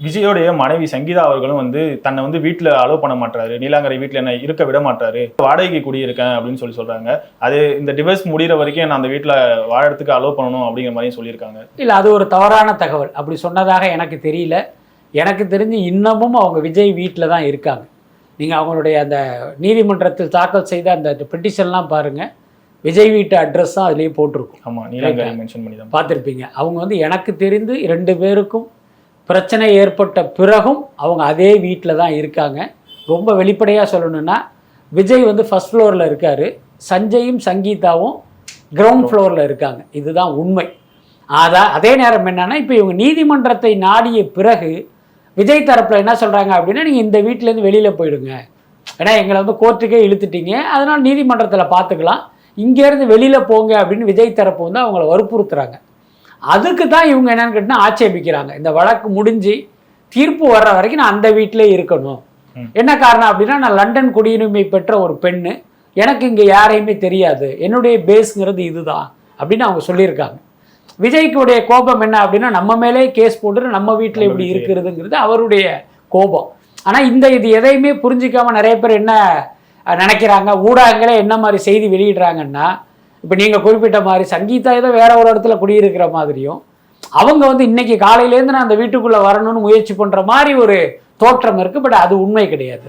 விஜயோடைய மனைவி சங்கீதா அவர்களும் வந்து தன்னை வந்து வீட்டில் அலோவ் பண்ண மாட்டாரு, நீலாங்கரை வீட்டில் என்ன இருக்க விட மாட்டாரு, வாடகைக்கு குடியிருக்கேன் அப்படின்னு சொல்றாங்க. அது இந்த டிவைஸ் முடிகிற வரைக்கும் நான் அந்த வீட்டில் வாழறதுக்கு அலோவ் பண்ணணும் அப்படிங்கிற மாதிரியும் சொல்லியிருக்காங்க. இல்லை, அது ஒரு தவறான தகவல். அப்படி சொன்னதாக எனக்கு தெரியல. எனக்கு தெரிஞ்சு இன்னமும் அவங்க விஜய் வீட்டில் தான் இருக்காங்க. நீங்கள் அவங்களுடைய அந்த நீதிமன்றத்தில் தாக்கல் செய்த அந்த பெட்டிஷன்லாம் பாருங்கள், விஜய் வீட்டு அட்ரஸ் தான் அதுலேயே போட்டிருக்கும். ஆமாம், நீலாங்கரை மென்ஷன் பண்ணி தான் பார்த்துருப்பீங்க. அவங்க வந்து எனக்கு தெரிந்து 2 பேருக்கும் பிரச்சனை ஏற்பட்ட பிறகும் அவங்க அதே வீட்டில் தான் இருக்காங்க. ரொம்ப வெளிப்படையாக சொல்லணும்னா விஜய் வந்து ஃபர்ஸ்ட் ஃப்ளோரில் இருக்கார், சஞ்சயும் சங்கீதாவும் கிரவுண்ட் ஃப்ளோரில் இருக்காங்க. இதுதான் உண்மை. அதே நேரம் என்னன்னா, இப்போ இவங்க நீதிமன்றத்தை நாடிய பிறகு விஜய் தரப்பில் என்ன சொல்கிறாங்க அப்படின்னா, நீங்கள் இந்த வீட்டிலேருந்து வெளியில் போயிடுங்க, ஏன்னா எங்களை வந்து கோர்ட்டுக்கே இழுத்துட்டீங்க, அதனால் நீதிமன்றத்தில் பார்த்துக்கலாம், இங்கேருந்து வெளியில் போங்க அப்படின்னு விஜய் தரப்பு வந்து அவங்கள வற்புறுத்துறாங்க. அதுக்கு தான் இவங்க என்னன்னு கேட்டால் ஆட்சேபிக்கிறாங்க. இந்த வழக்கு முடிஞ்சு தீர்ப்பு வர்ற வரைக்கும் நான் அந்த வீட்டிலே இருக்கணும். என்ன காரணம் அப்படின்னா, நான் லண்டன் குடியுரிமை பெற்ற ஒரு பெண்ணு, எனக்கு இங்கே யாரையுமே தெரியாது, என்னுடைய பேஸுங்கிறது இதுதான் அப்படின்னு அவங்க சொல்லியிருக்காங்க. விஜய்க்குடைய கோபம் என்ன அப்படின்னா, நம்ம மேலே கேஸ் போட்டு நம்ம வீட்டில் இப்படி இருக்கிறதுங்கிறது அவருடைய கோபம். ஆனால் இது எதையுமே புரிஞ்சிக்காம நிறைய பேர் என்ன நினைக்கிறாங்க, ஊடகங்களே என்ன மாதிரி செய்தி வெளியிடுறாங்கன்னா, இப்போ நீங்கள் குறிப்பிட்ட மாதிரி சங்கீதா ஏதோ வேற ஒரு இடத்துல குடியிருக்கிற மாதிரியும், அவங்க வந்து இன்னைக்கு காலையிலேருந்து நான் அந்த வீட்டுக்குள்ளே வரணும்னு முயற்சி பண்ணுற மாதிரி ஒரு தோற்றம் இருக்குது. பட் அது உண்மை கிடையாது.